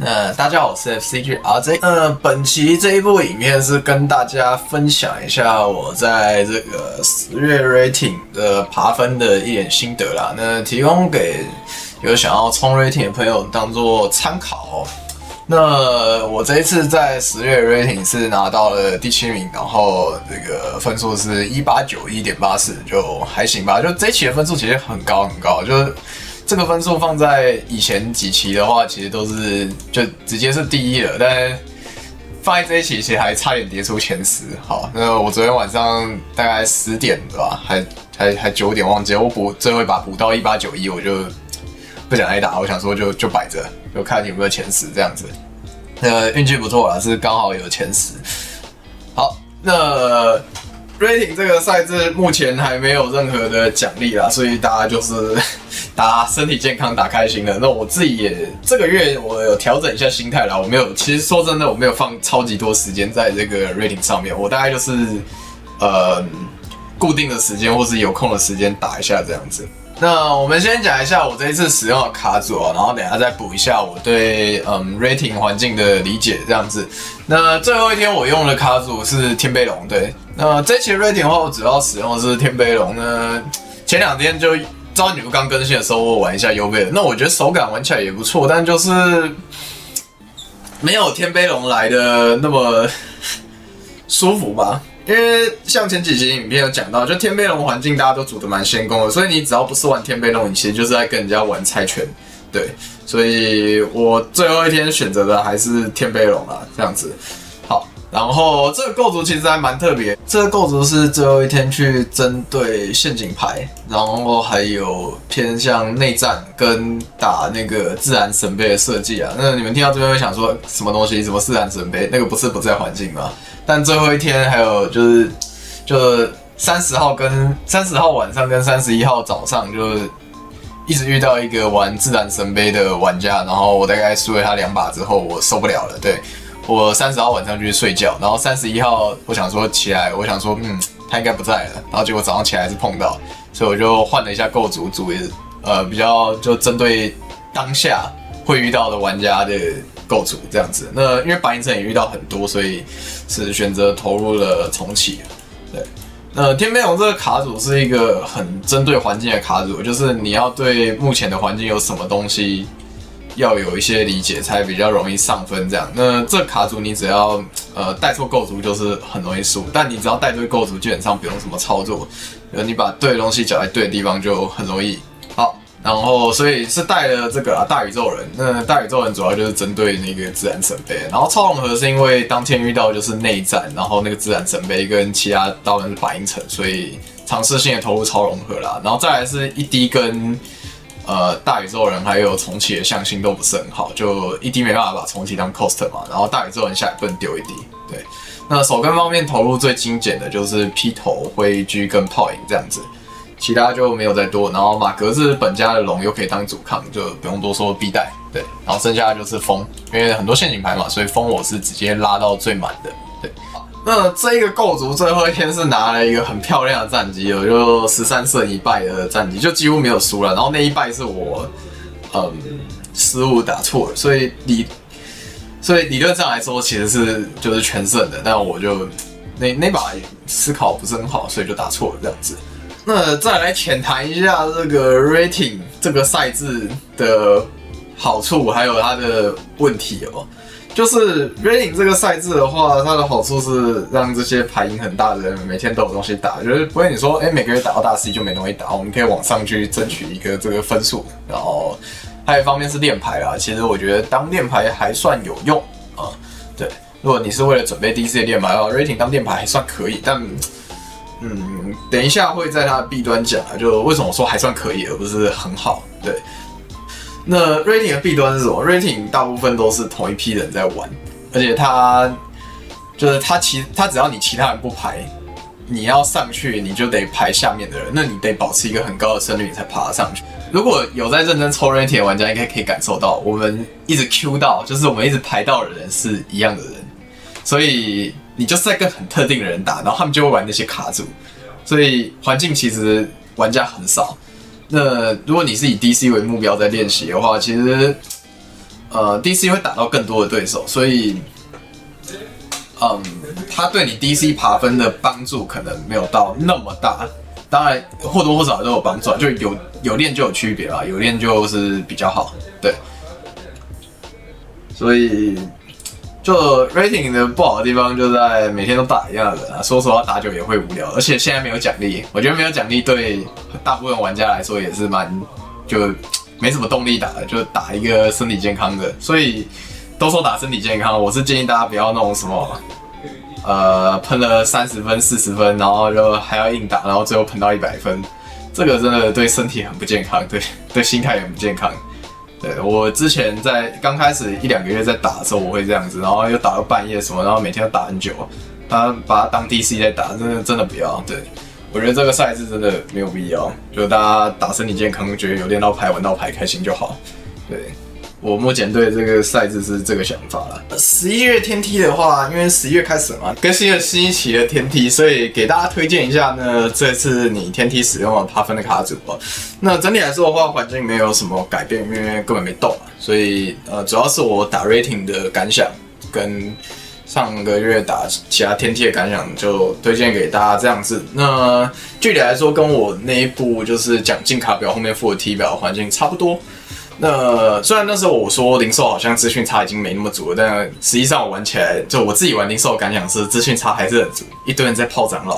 大家好，我是 FCG RJ。本期这一部影片是跟大家分享一下我在这个10月 rating 的爬分的一点心得啦。那提供给有想要冲 rating 的朋友当做参考。那我这一次在10月 rating 是拿到了第7名，然后这个分数是189.1.84，就还行吧。就这一期的分数其实很高，就是这个分数放在以前几期的话，其实都是就直接是第一了，但放在这一期其实还差点跌出前10。好，那我昨天晚上大概10点对吧，还9点忘记了，我最后一把补到1891，我就不想挨打，我想说就摆着，就看有没有前10这样子。运气不错啦，是刚好有前10。好，那 rating 这个赛制目前还没有任何的奖励啦，所以大家就是打身体健康、打开心的。那我自己也这个月我有调整一下心态啦，其实说真的，我没有放超级多时间在这个 rating 上面，我大概就是固定的时间或是有空的时间打一下这样子。那我们先讲一下我这一次使用的卡组啊，然后等一下再补一下我对rating 环境的理解这样子。那最后一天我用的卡组是天杯龙，对。那这期的 rating 的话，我主要使用的是天杯龙。那前2天就招女巫刚更新的时候，我玩一下优贝尔，那我觉得手感玩起来也不错，但就是没有天杯龙来的那么舒服吧。因为像前几集影片有讲到，就天杯龙环境大家都组得蛮先攻的，所以你只要不是玩天杯龙，你其实就是在跟人家玩猜拳，对。所以我最后一天选择的还是天杯龙啦，这样子。好，然后这个构筑其实还蛮特别，这个构筑是最后一天去针对陷阱牌，然后还有偏向内战跟打那个自然神杯的设计啊。那你们听到这边会想说什么东西？什么自然神杯？那个不是不在环境吗？但最后一天还有就30号晚上跟31号早上就一直遇到一个玩自然神杯的玩家，然后我大概输了他2把之后，我受不了了，对。我30号晚上就去睡觉，然后31号我想说起来，我想说他应该不在了，然后结果早上起来还是碰到，所以我就换了一下构筑，比较就针对当下会遇到的玩家的构筑这样子。那因为白银城也遇到很多，所以是选择投入了重启。对，那天杯龙这个卡组是一个很针对环境的卡组，就是你要对目前的环境有什么东西要有一些理解，才比较容易上分这样。那这卡组你只要带错构筑就是很容易输，但你只要带对构筑，基本上不用什么操作，你把对的东西搅在对的地方就很容易。好。然后，所以是带了这个大宇宙人。那大宇宙人主要就是针对那个自然神杯。然后超融合是因为当天遇到就是内战，然后那个自然神杯跟其他刀人是白银城，所以尝试性的投入超融合啦。然后再来是一滴跟大宇宙人还有重启的象性都不是很好，就一滴没办法把重启当 cost 嘛。然后大宇宙人下来不能丢一滴。对，那手跟方面投入最精简的就是劈头、灰居跟炮影这样子。其他就没有再多，然后马格是本家的龙又可以当主抗，就不用多说必带，对，然后剩下的就是风，因为很多陷阱牌嘛，所以风我是直接拉到最满的，对。那这一个构筑最后一天是拿了一个很漂亮的战绩，有就13胜1败的战绩，就几乎没有输了，然后那一败是我失误打错了，所以理论上来说其实是就是全胜的，但我就那把思考不是很好，所以就打错了这样子。那再来浅谈一下这个 rating 这个赛制的好处，还有它的问题哦。就是 rating 这个赛制的话，它的好处是让这些牌赢很大的人每天都有东西打，就是不会你说每个月打到大 C 就没东西打，我们可以往上去争取一个这个分数。然后还有一方面是练牌啦，其实我觉得当练牌还算有用啊。对，如果你是为了准备 DC 的练牌的话 ，rating 当练牌还算可以，但等一下会在它的弊端讲啊，就为什么我说还算可以，而不是很好。对，那 rating 的弊端是什么 ？rating 大部分都是同一批人在玩，而且它只要你其他人不排，你要上去你就得排下面的人，那你得保持一个很高的胜率你才爬得上去。如果有在认真抽 rating 的玩家，应该可以感受到，我们一直 Q 到，就是我们一直排到的人是一样的人，所以你就是在跟很特定的人打，然后他们就会玩那些卡组，所以环境其实玩家很少。那如果你是以 DC 为目标在练习的话，其实 DC 会打到更多的对手，所以他对你 DC 爬分的帮助可能没有到那么大。当然或多或少都有帮助，就有练就有区别啦，有练就是比较好，对。所以就 rating 的不好的地方就在每天都打一样的人啊，说实话打久也会无聊，而且现在没有奖励，我觉得没有奖励对大部分玩家来说也是就没什么动力打的，就打一个身体健康的。所以都说打身体健康，我是建议大家不要弄什么喷了30分40分，然后就还要硬打，然后最后喷到100分，这个真的对身体很不健康，对心态也很不健康。对，我之前在刚开始1-2个月在打的时候，我会这样子，然后又打到半夜什么，然后每天都打很久，把它当 DC 在打，真的不要。对，我觉得这个赛制真的没有必要，就大家打身体健康，觉得有练到牌玩到牌开心就好。对，我目前对这个赛制是这个想法啦。11月天梯的话，因为11月开始了嘛，更新了新一期的天梯，所以给大家推荐一下呢，这次你天梯使用的爬分的卡组哦。那整体来说的话，环境没有什么改变，因为根本没动嘛，所以主要是我打 rating 的感想跟上个月打其他天梯的感想，就推荐给大家这样子。那具体来说，跟我那一部就是讲进卡表后面附的梯表的环境差不多。那虽然那时候我说零售好像资讯差已经没那么足了，但实际上我玩起来，就我自己玩零售的感想是资讯差还是很足，一堆人在泡长老，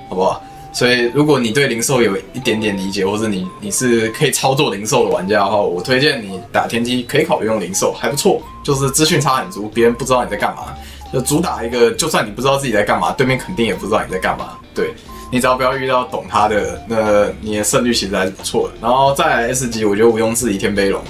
好不好？所以如果你对零售有一点点理解，或者你是可以操作零售的玩家的话，我推荐你打天梯可以考虑用零售，还不错。就是资讯差很足，别人不知道你在干嘛，就主打一个，就算你不知道自己在干嘛，对面肯定也不知道你在干嘛。对，你只要不要遇到懂他的，那你的胜率其实还是不错的。然后再来 S 级，我觉得毋庸置疑天杯龙，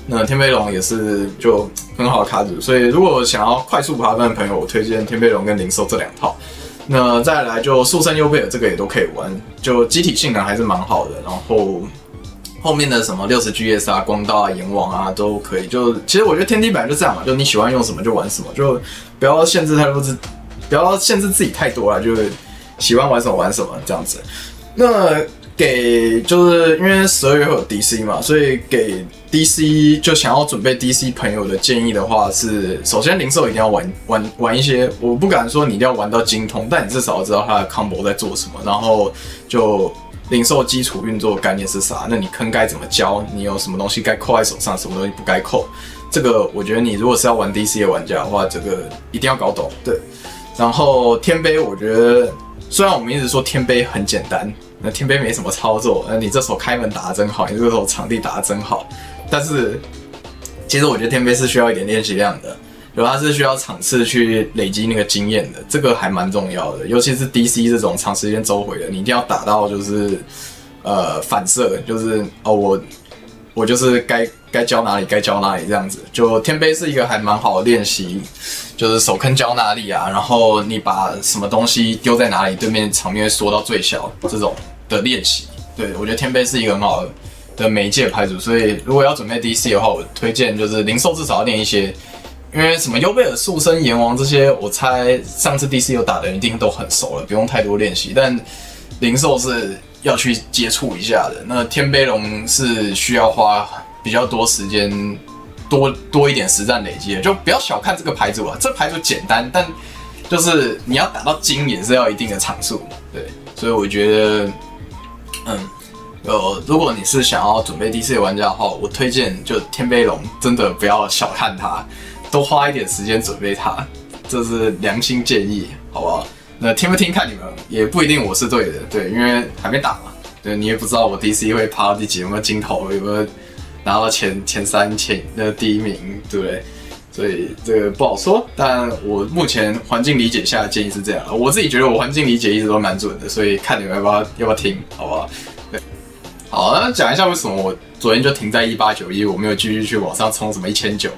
那天杯龙也是就很好的卡组，所以如果想要快速爬分的朋友，我推荐天杯龙跟零售这2套。那再来就速胜优贝尔这个也都可以玩，就机体性能还是蛮好的，然后后面的什么60GS 啊、光道啊、眼网啊都可以。就其实我觉得天梯本来就这样嘛，就你喜欢用什么就玩什么，就不要限制自己太多了，就是喜欢玩什么玩什么这样子。那就是因为12月会有 DC 嘛，所以给 DC 就想要准备 DC 朋友的建议的话是，首先零售一定要玩一些，我不敢说你一定要玩到精通，但你至少要知道它的 combo 在做什么，然后就零售基础运作的概念是啥，那你坑该怎么教，你有什么东西该扣在手上，什么东西不该扣，这个我觉得你如果是要玩 DC 的玩家的话，这个一定要搞懂。对，然后天杯我觉得虽然我们一直说天杯很简单，那天杯没什么操作，你这手开门打得真好，你这手场地打得真好，但是其实我觉得天杯是需要一点练习量的，就它是需要场次去累积那个经验的，这个还蛮重要的，尤其是 DC 这种长时间周回的，你一定要打到就是反射，就是我就是该教哪里该教哪里这样子。就天杯是一个还蛮好的练习，就是手坑教哪里啊，然后你把什么东西丢在哪里，对面场面会缩到最小这种的练习。对，我觉得天杯是一个很好的媒介牌组，所以如果要准备 DC 的话，我推荐就是零售至少要练一些，因为什么优贝尔、速生、炎王这些，我猜上次 DC 有打的人一定都很熟了，不用太多练习，但零售是要去接触一下的。那天杯龙是需要花比较多时间，多一点实战累积的，就不要小看这个牌组啊。这牌组简单，但就是你要打到精也是要一定的场数，对。所以我觉得，如果你是想要准备 DC 的玩家的话，我推荐就天杯龙真的不要小看它，多花一点时间准备它，这是良心建议，好不好？那听不听看你们，也不一定我是对的，对，因为还没打嘛，对，你也不知道我 DC 会爬到第几，有没有金头，有没有拿到前3第1名，对不对？所以这个不好说，但我目前环境理解下的建议是这样，我自己觉得我环境理解一直都蛮准的，所以看你们要不要听，好不好？对，好，那讲一下为什么我昨天就停在1891，我没有继续去往上冲什么1900。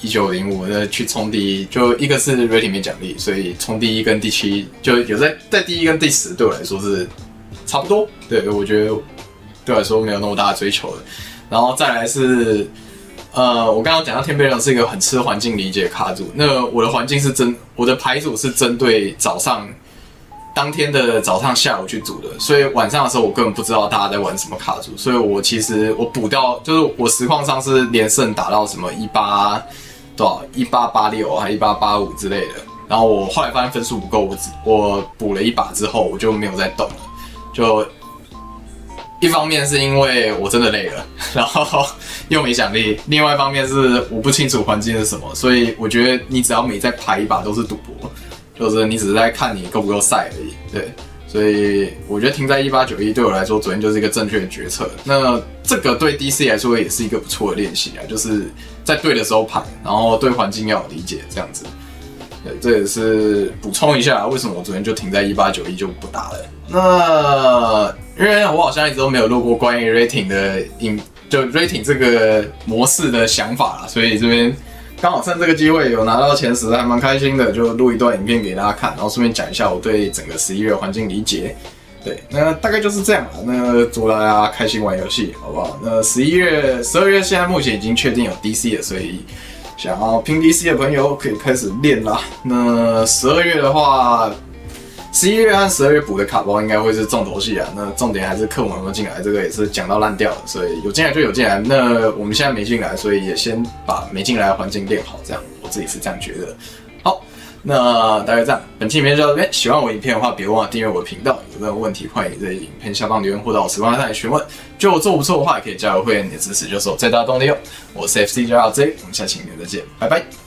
1905的去冲第一，就一个是 rating 没奖励，所以冲第1跟第7就有在第1跟第10对我来说是差不多，对我觉得对我来说没有那么大的追求的。然后再来是我刚刚讲到天杯龙是一个很吃环境理解的卡组，那我的环境是我的牌组是针对早上当天的早上、下午去组的，所以晚上的时候我根本不知道大家在玩什么卡组，所以我其实我补到就是我实况上是连胜打到什么18多少1886还1885之类的，然后我后来发现分数不够，我补了一把之后我就没有再动了，就一方面是因为我真的累了，然后又没奖励，另外一方面是我不清楚环境是什么，所以我觉得你只要每再排一把都是赌博。就是你只是在看你够不够赛而已，对，所以我觉得停在1891对我来说，昨天就是一个正确的决策。那这个对 DC 来说也是一个不错的练习啊，就是在对的时候排，然后对环境要有理解，这样子。对，这也是补充一下，为什么我昨天就停在1891就不打了。那因为我好像一直都没有录过关于 rating 的就 rating 这个模式的想法啦，所以这边。刚好趁这个机会有拿到前10，还蛮开心的，就录一段影片给大家看，然后顺便讲一下我对整个11月环境理解。对，那大概就是这样了。那祝大家开心玩游戏，好不好？那12月现在目前已经确定有 DC 了，所以想要拼 DC 的朋友可以开始练啦。那12月的话，11月和12月补的卡包应该会是重头戏啊。那重点还是客文有没有进来，这个也是讲到烂掉了，所以有进来就有进来。那我们现在没进来，所以也先把没进来的环境练好，这样我自己是这样觉得。好，那大概这样，本期影片就到这边。喜欢我影片的话，别忘了订阅我的频道。有任何问题，欢迎在影片下方留言或到我实况上来询问。觉得我做不错的话，也可以加入会员，你的支持就是我最大的动力哦。我是 FC 9RJ，我们下期影片再见，拜拜。